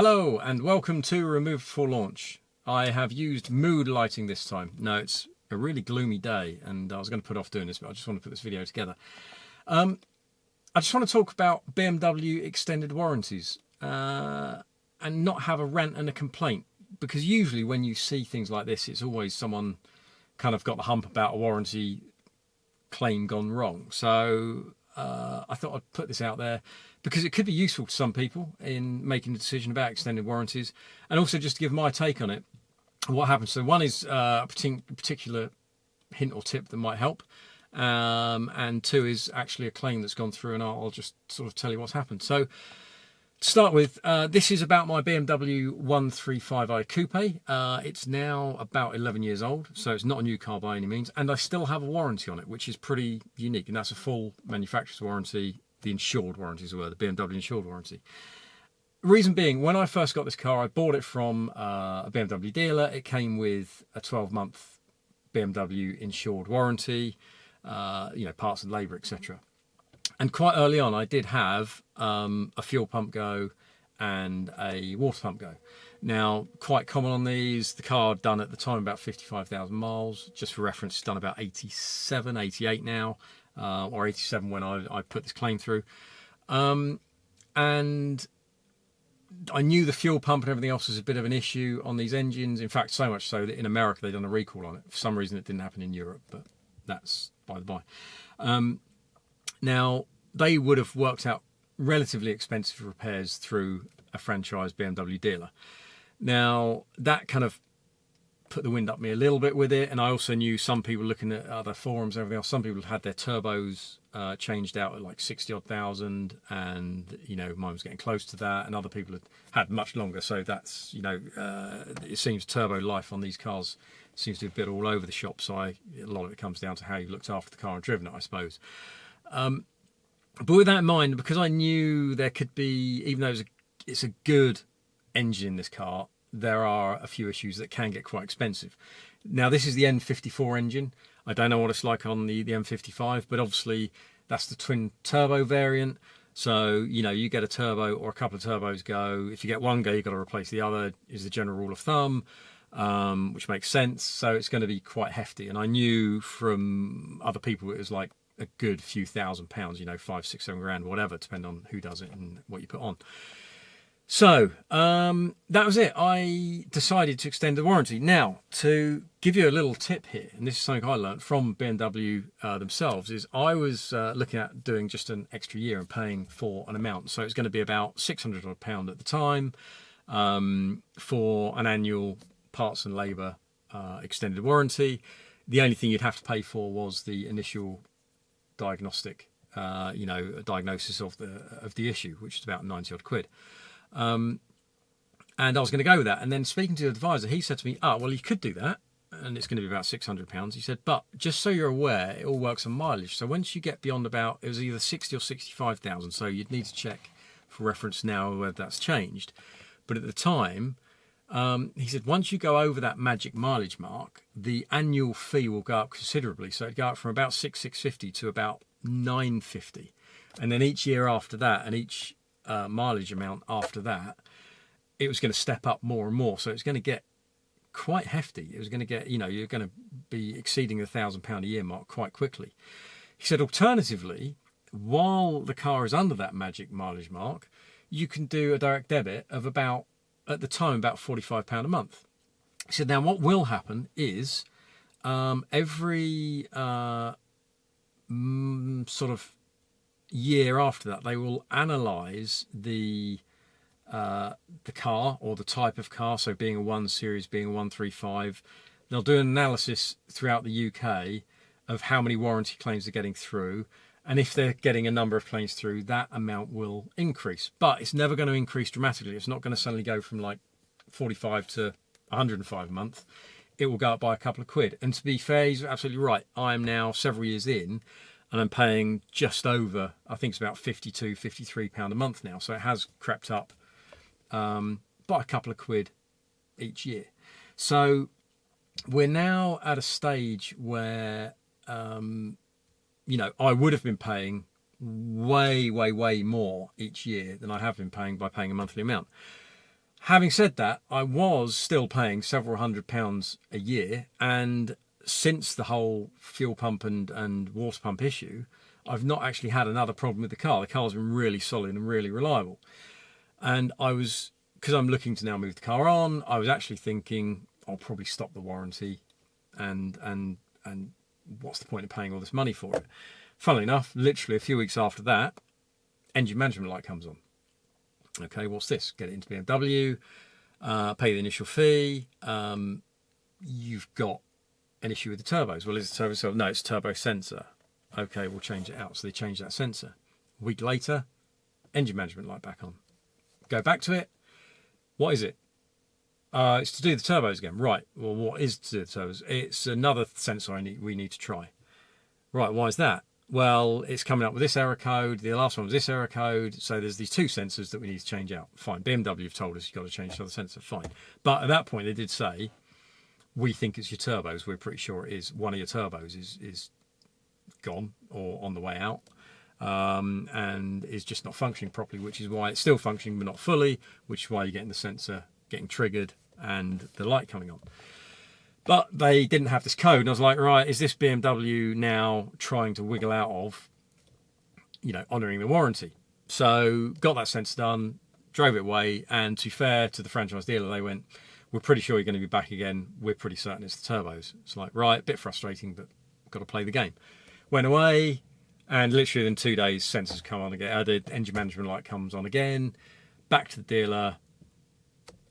Hello and welcome to Remove Before Launch. I have used mood lighting this time. No, it's a really gloomy day and I was going to put off doing this, but I just want to put this video together. I just want to talk about BMW extended warranties and not have a rant and a complaint, because usually when you see things like this, it's always someone kind of got the hump about a warranty claim gone wrong. So I thought I'd put this out there because it could be useful to some people in making a decision about extended warranties, and also just to give my take on it, what happens. So one is a particular hint or tip that might help, and two is actually a claim that's gone through, and I'll just sort of tell you what's happened. So to start with, this is about my BMW 135i Coupe. It's now about 11 years old, so it's not a new car by any means, and I still have a warranty on it, which is pretty unique, and that's a full manufacturer's warranty, the insured warranty as well, the BMW insured warranty. Reason being, when I first got this car, I bought it from a BMW dealer. It came with a 12-month BMW insured warranty, parts and labour, etc. And quite early on, I did have a fuel pump go and a water pump go. Now, quite common on these. The car done at the time about 55,000 miles. Just for reference, it's done about 87, 88 now, or 87 when I put this claim through. And I knew the fuel pump and everything else was a bit of an issue on these engines. In fact, so much so that in America, they've done a recall on it. For some reason, it didn't happen in Europe, but that's by the by. Now, they would have worked out relatively expensive repairs through a franchise BMW dealer. Now, that kind of put the wind up me a little bit with it, and I also knew some people looking at other forums and everything else, some people had their turbos changed out at like 60-odd thousand, and, mine was getting close to that, and other people had much longer, so that's, it seems turbo life on these cars seems to be a bit all over the shop, so a lot of it comes down to how you've looked after the car and driven it, I suppose. But with that in mind, because I knew there could be, even though it's a good engine in this car, there are a few issues that can get quite expensive. Now, this is the N54 engine. I don't know what it's like on the M55, but obviously that's the twin turbo variant. So, you get a turbo or a couple of turbos go. If you get one go, you've got to replace the other, is the general rule of thumb, which makes sense. So it's going to be quite hefty. And I knew from other people it was like a good few £1,000, 5, 6, 7 grand, whatever, depending on who does it and what you put on. So that was it. I decided to extend the warranty. Now, to give you a little tip here, and this is something I learned from BMW themselves, is I was looking at doing just an extra year and paying for an amount. So it's going to be about £600 at the time for an annual parts and labour extended warranty. The only thing you'd have to pay for was the initial diagnostic, diagnosis of the issue, which is about 90-odd quid. And I was going to go with that. And then speaking to the advisor, he said to me, well, you could do that, and it's going to be about £600. He said, but just so you're aware, it all works on mileage. So once you get beyond about, it was either 60 or 65,000. So you'd need to check for reference now whether that's changed. But at the time, he said, once you go over that magic mileage mark, the annual fee will go up considerably. So it'd go up from about £650 to about £950. And then each year after that, and each mileage amount after that, it was going to step up more and more. So it's going to get quite hefty. It was going to get, you're going to be exceeding the £1,000 a year mark quite quickly. He said, alternatively, while the car is under that magic mileage mark, you can do a direct debit of about, at the time, about £45 a month. He said, now what will happen is every sort of year after that, they will analyse the car or the type of car, so being a 1 Series, being a 135, they'll do an analysis throughout the UK of how many warranty claims they're getting through, and if they're getting a number of claims through, that amount will increase. But it's never going to increase dramatically. It's not going to suddenly go from like 45 to 105 a month. It will go up by a couple of quid. And to be fair, he's absolutely right. I am now several years in, and I'm paying just over, I think it's about £52, £53 a month now. So it has crept up by a couple of quid each year. So we're now at a stage where, I would have been paying way more each year than I have been paying by paying a monthly amount. Having said that, I was still paying several £100 a year, and since the whole fuel pump and water pump issue, I've not actually had another problem with the car. The car's been really solid and really reliable. And I was, because I'm looking to now move the car on, I was actually thinking I'll probably stop the warranty, and what's the point of paying all this money for it? Funnily enough, literally a few weeks after that, engine management light comes on. Okay, what's this? Get it into BMW, pay the initial fee. You've got an issue with the turbos. Well, is it turbo sensor? No, it's turbo sensor. Okay, we'll change it out. So they change that sensor. A week later, engine management light back on. Go back to it. What is it? It's to do the turbos again. Right. Well, what is to do the turbos? It's another sensor we need to try. Right. Why is that? Well, it's coming up with this error code. The last one was this error code. So there's these two sensors that we need to change out. Fine. BMW have told us you've got to change the other sensor. Fine. But at that point, they did say, we think it's your turbos. We're pretty sure it is. One of your turbos is gone or on the way out, and is just not functioning properly, which is why it's still functioning but not fully, which is why you're getting the sensor getting triggered and the light coming on. But they didn't have this code, and I was like, right, is this BMW now trying to wiggle out of, honouring the warranty? So got that sensor done, drove it away, and to be fair to the franchise dealer, they went, we're pretty sure you're going to be back again. We're pretty certain it's the turbos. It's like, right, a bit frustrating, but got to play the game. Went away, and literally within 2 days, sensors come on again. The engine management light comes on again. Back to the dealer.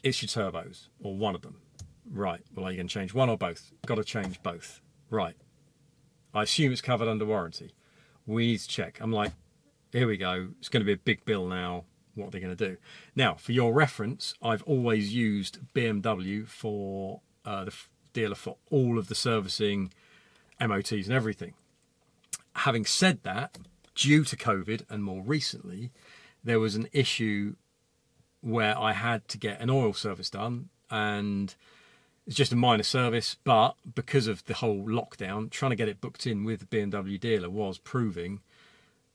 It's your turbos, or one of them. Right, well, are you going to change one or both? Got to change both. Right. I assume it's covered under warranty. We need to check. I'm like, here we go. It's going to be a big bill now. What are they going to do? Now, for your reference, I've always used BMW for the dealer for all of the servicing, MOTs and everything. Having said that, due to COVID and more recently, there was an issue where I had to get an oil service done, and it's just a minor service, but because of the whole lockdown, trying to get it booked in with the BMW dealer was proving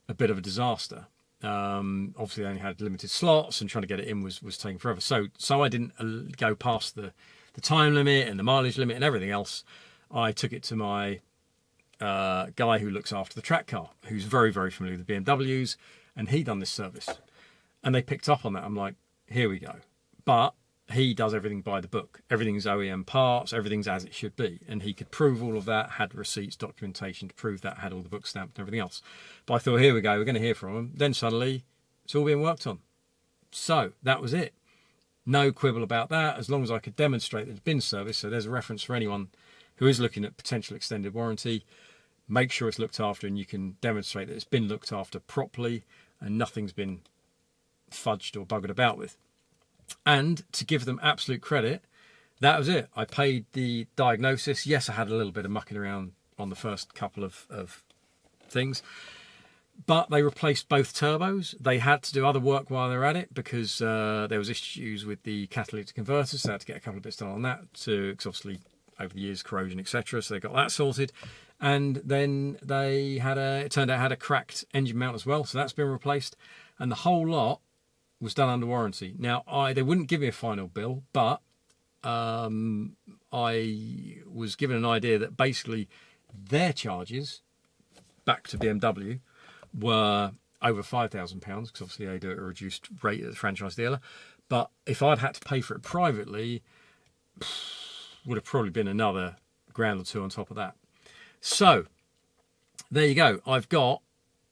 a bit of a disaster. Obviously, they only had limited slots, and trying to get it in was taking forever. So I didn't go past the time limit and the mileage limit and everything else. I took it to my guy who looks after the track car, who's very, very familiar with BMWs, and he done this service. And they picked up on that. I'm like, here we go. But he does everything by the book. Everything's OEM parts, everything's as it should be. And he could prove all of that, had receipts, documentation to prove that, had all the books stamped and everything else. But I thought, here we go, we're going to hear from him. Then suddenly, it's all being worked on. So that was it. No quibble about that, as long as I could demonstrate that it's been serviced. So there's a reference for anyone who is looking at potential extended warranty. Make sure it's looked after, and you can demonstrate that it's been looked after properly and nothing's been fudged or buggered about with. And to give them absolute credit, that was it. I paid the diagnosis. Yes, I had a little bit of mucking around on the first couple of things, but they replaced both turbos. They had to do other work while they were at it because there was issues with the catalytic converters. So they had to get a couple of bits done on that, because obviously over the years, corrosion, etc. So they got that sorted. And then they it turned out had a cracked engine mount as well. So that's been replaced. And the whole lot was done under warranty. Now, they wouldn't give me a final bill, but I was given an idea that basically their charges back to BMW were over £5,000, because obviously they do it at a reduced rate at the franchise dealer. But if I'd had to pay for it privately, would have probably been another grand or two on top of that. So there you go. I've got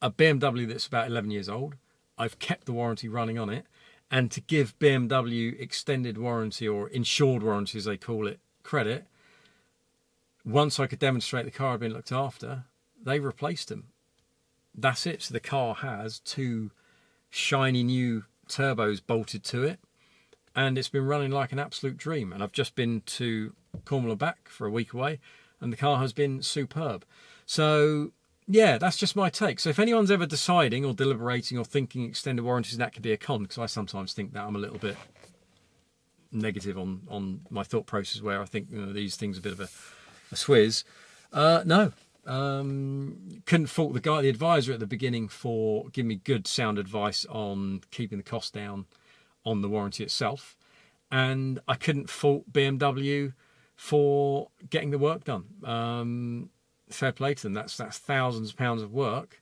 a BMW that's about 11 years old. I've kept the warranty running on it, and to give BMW extended warranty, or insured warranty as they call it, credit, once I could demonstrate the car had been looked after, they replaced them. That's it. So the car has 2 shiny new turbos bolted to it, and it's been running like an absolute dream. And I've just been to Cornwall and back for a week away, and the car has been superb. So yeah, that's just my take. So if anyone's ever deciding or deliberating or thinking extended warranties, that could be a con, because I sometimes think that I'm a little bit negative on my thought process, where I think these things are a bit of a swizz. No, couldn't fault the advisor at the beginning for giving me good sound advice on keeping the cost down on the warranty itself. and I couldn't fault BMW for getting the work done. Fair play to them. That's thousands of pounds of work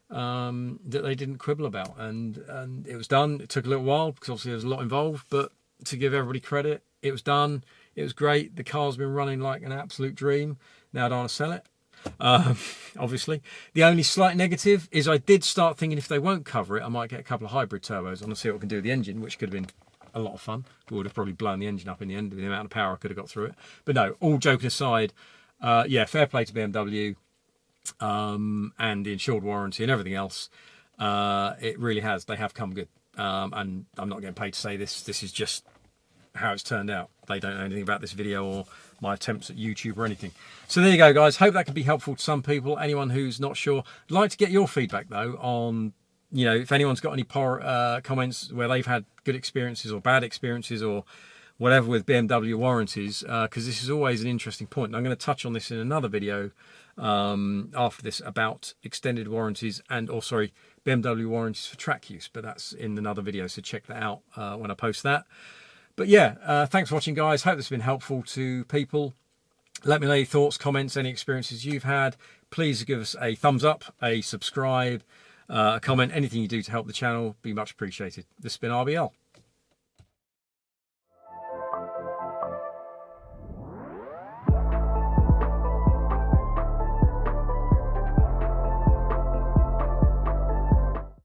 that they didn't quibble about, and it was done. It took a little while because obviously there was a lot involved, but to give everybody credit, it was done. It was great. The car's been running like an absolute dream. Now I don't want to sell it. Obviously, the only slight negative is I did start thinking if they won't cover it, I might get a couple of hybrid turbos on to see what we can do with the engine, which could have been a lot of fun. We would have probably blown the engine up in the end with the amount of power I could have got through it. But no, all joking aside, yeah, fair play to BMW and the insured warranty and everything else. It really has. They have come good. And I'm not getting paid to say this. This is just how it's turned out. They don't know anything about this video or my attempts at YouTube or anything. So there you go, guys. Hope that can be helpful to some people. Anyone who's not sure, I'd like to get your feedback though on, you know, if anyone's got any comments where they've had good experiences or bad experiences or whatever with BMW warranties, because this is always an interesting point. And I'm going to touch on this in another video after this about extended warranties and, or sorry, BMW warranties for track use, but that's in another video, so check that out when I post that. But yeah, thanks for watching, guys. Hope this has been helpful to people. Let me know your thoughts, comments, any experiences you've had. Please give us a thumbs up, a subscribe, a comment, anything you do to help the channel. Be much appreciated. This has been RBL.